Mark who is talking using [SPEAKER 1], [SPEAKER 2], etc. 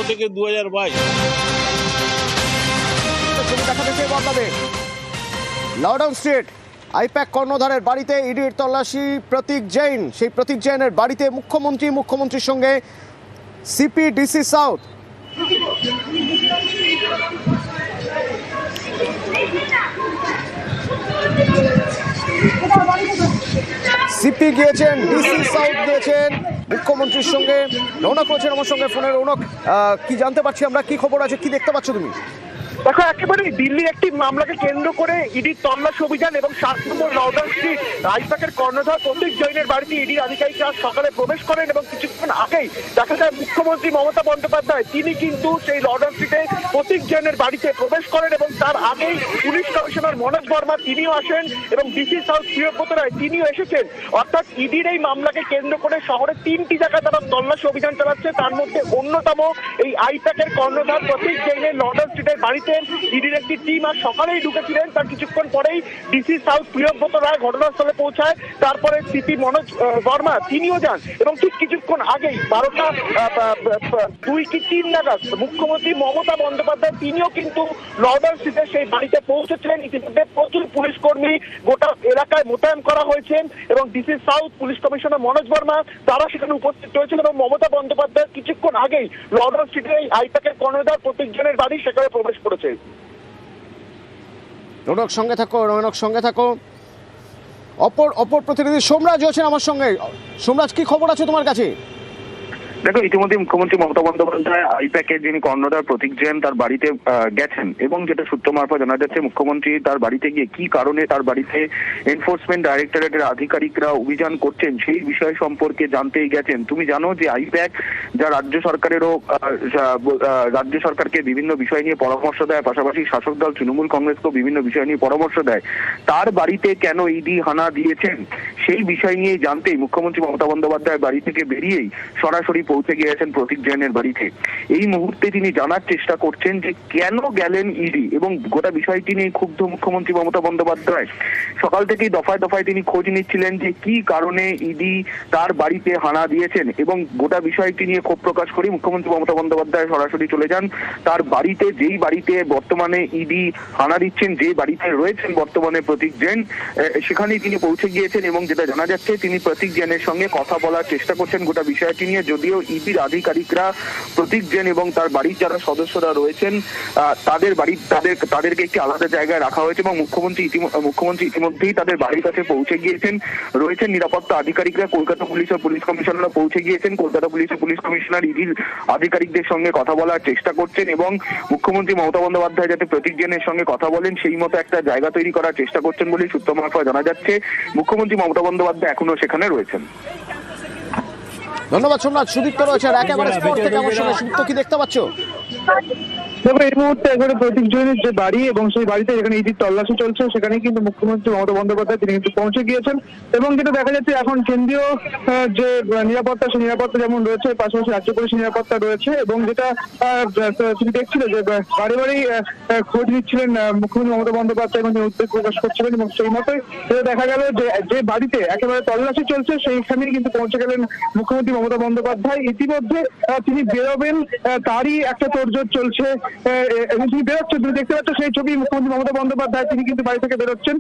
[SPEAKER 1] থেকে 2022।
[SPEAKER 2] লর্ডন street I-PAC কর্ণধারের বাড়িতে ইডির তল্লাশি প্রতীক জৈন। সেই প্রতীক জৈনের বাড়িতে মুখ্যমন্ত্রীর সঙ্গে সিপি ডিসি সাউথ। সিপি গিয়েছেন, ডিসি সাউথ গিয়েছেন মুখ্যমন্ত্রীর সঙ্গে। রৌনক রয়েছেন আমার সঙ্গে ফোনে। রৌনক, কি জানতে পারছি আমরা, কি খবর আছে, কি দেখতে পাচ্ছ তুমি?
[SPEAKER 3] দেখো, একেবারে দিল্লির একটি মামলাকে কেন্দ্র করে ইডির তল্লাশি অভিযান এবং 7 নম্বর লর্ডন স্ট্রিট আইপ্যাকের কর্ণধার প্রতীক জৈনের বাড়িতে ইডি আধিকারিকরা সকালে প্রবেশ করেন এবং কিছুক্ষণ আগেই দেখা যায় মুখ্যমন্ত্রী মমতা বন্দ্যোপাধ্যায় তিনি কিন্তু সেই লর্ডন স্ট্রিটে প্রতীক জৈনের বাড়িতে প্রবেশ করেন এবং তার আগেই পুলিশ কমিশনার মনোজ বর্মা তিনিও আসেন এবং ডিসি সাউথ প্রিয়ব্রত রায় তিনিও এসেছেন। অর্থাৎ ইডির এই মামলাকে কেন্দ্র করে শহরের 3টি জায়গায় তারা তল্লাশি অভিযান চালাচ্ছে। তার মধ্যে অন্যতম এই আইপ্যাকের কর্ণধার প্রতীক জৈনের লর্ডন স্ট্রিটের বাড়িতে ইডির একটি টিম আর সকালেই ঢুকেছিলেন। তার কিছুক্ষণ পরেই ডিসি সাউথ প্রিয়ব্রত রায় ঘটনাস্থলে পৌঁছায়। তারপরে সিপি মনোজ বর্মা তিনিও যান এবং ঠিক কিছুক্ষণ আগেই 12টা 2 কি 3 নাগাদ মুখ্যমন্ত্রী মমতা বন্দ্যোপাধ্যায় তিনিও কিন্তু লর্ডন স্ট্রিটে সেই বাড়িতে পৌঁছেছিলেন। ইতিমধ্যে প্রচুর পুলিশ কর্মী গোটা এলাকায় মোতায়েন করা হয়েছে এবং DC south police commissioner Manoj Verma তারা সেখানে উপস্থিত রয়েছেন এবং মমতা বন্দ্যোপাধ্যায় কিছুক্ষণ আগেই লর্ডন স্ট্রিটে এই আইপ্যাকের কর্ণধার প্রতীক জৈনের বাড়ি সেখানে প্রবেশ করেছে।
[SPEAKER 2] রৌনক সঙ্গে থাকো। অপর প্রতিনিধি সোমরাজ আছেন আমার সঙ্গে। সোমরাজ, কি খবর আছে তোমার কাছে?
[SPEAKER 4] দেখো, ইতিমধ্যে মুখ্যমন্ত্রী মমতা বন্দ্যোপাধ্যায় আইপ্যাকের যিনি কর্ণধার প্রতীক জৈন তার বাড়িতে গেছেন এবং যেটা সূত্র মারফত জানা যাচ্ছে মুখ্যমন্ত্রী তার বাড়িতে গিয়ে কি কারণে তার বাড়িতে এনফোর্সমেন্ট ডাইরেক্টরেটের আধিকারিকরা অভিযান করছেন সেই বিষয় সম্পর্কে জানতেই গেছেন। তুমি জানো যে আইপ্যাক যা রাজ্য সরকারকে বিভিন্ন বিষয় নিয়ে পরামর্শ দেয়, পাশাপাশি শাসক দল তৃণমূল কংগ্রেসকেও বিভিন্ন বিষয় নিয়ে পরামর্শ দেয়। তার বাড়িতে কেন ইডি হানা দিয়েছেন সেই বিষয় নিয়ে জানতেই মুখ্যমন্ত্রী মমতা বন্দ্যোপাধ্যায় বাড়ি থেকে বেরিয়েই সরাসরি পৌঁছে গিয়েছেন প্রতীক জৈনের বাড়িতে। এই মুহূর্তে তিনি জানার চেষ্টা করছেন যে কেন গেলেন ইডি এবং গোটা বিষয়টি নিয়ে ক্ষুব্ধ মুখ্যমন্ত্রী মমতা বন্দ্যোপাধ্যায়। সকাল থেকেই দফায় দফায় তিনি খোঁজ নিচ্ছিলেন যে কি কারণে ইডি তার বাড়িতে হানা দিয়েছেন এবং গোটা বিষয়টি নিয়ে ক্ষোভ প্রকাশ করে মুখ্যমন্ত্রী মমতা বন্দ্যোপাধ্যায় সরাসরি চলে যান তার বাড়িতে, যেই বাড়িতে বর্তমানে ইডি হানা দিচ্ছেন, যে বাড়িতে রয়েছেন বর্তমানে প্রতীক জৈন, সেখানেই তিনি পৌঁছে গিয়েছেন এবং যেটা জানা যাচ্ছে তিনি প্রতীক জৈনের সঙ্গে কথা বলার চেষ্টা করছেন গোটা বিষয়টি নিয়ে। যদিও ইডির আধিকারিকরা প্রতীক জৈন এবং তার বাড়ির যারা সদস্যরা রয়েছেন তাদেরকে একটি আলাদা জায়গায় রাখা হয়েছে এবং মুখ্যমন্ত্রী ইতিমধ্যেই তাদের বাড়ির কাছে পৌঁছে গিয়েছেন। রয়েছেন নিরাপত্তা আধিকারিকরা, কলকাতা পুলিশ ও পুলিশ কমিশনাররা পৌঁছে গিয়েছেন। কলকাতা পুলিশ ও পুলিশ কমিশনার ইডির আধিকারিকদের সঙ্গে কথা বলার চেষ্টা করছেন এবং মুখ্যমন্ত্রী মমতা বন্দ্যোপাধ্যায় যাতে প্রতীক জৈনের সঙ্গে কথা বলেন সেই মতো একটা জায়গা তৈরি করার চেষ্টা করছেন বলে সূত্র মারফত জানা যাচ্ছে। মুখ্যমন্ত্রী মমতা বন্দ্যোপাধ্যায় এখনো সেখানে রয়েছেন।
[SPEAKER 2] ধন্যবাদ সোমনাথ। সুদীপ্ত রয়েছে আর একেবারে স্পট থেকে আমার সঙ্গে। সুদীপ্ত, কি দেখতে পাচ্ছ?
[SPEAKER 5] দেখো, এই মুহূর্তে এখানে প্রতীক জৈনের যে বাড়ি এবং সেই বাড়িতে যেখানে ইডির তল্লাশি চলছে সেখানে কিন্তু মুখ্যমন্ত্রী মমতা বন্দ্যোপাধ্যায় তিনি কিন্তু পৌঁছে গিয়েছেন এবং যেটা দেখা যাচ্ছে এখন কেন্দ্রীয় যে নিরাপত্তা সেই নিরাপত্তা যেমন রয়েছে, পাশাপাশি রাজ্য পুলিশ নিরাপত্তা রয়েছে এবং যেটা তুমি দেখছিলে যে বাড়ি বাড়ি খোঁজ নিচ্ছিলেন মুখ্যমন্ত্রী মমতা বন্দ্যোপাধ্যায় এবং উদ্বেগ প্রকাশ করছিলেন এবং সেই মতোই দেখা গেল যে বাড়িতে একেবারে তল্লাশি চলছে সেইখানেই কিন্তু পৌঁছে গেলেন মুখ্যমন্ত্রী মমতা বন্দ্যোপাধ্যায়। ইতিমধ্যে তিনি বেরোবেন তারই একটা তোড়জোড় চলছে এবং তিনি বেরোচ্ছেন, তুমি দেখতে পাচ্ছ সেই ছবি। মুখ্যমন্ত্রী মমতা বন্দ্যোপাধ্যায় তিনি কিন্তু বাড়ি থেকে বেরোচ্ছেন।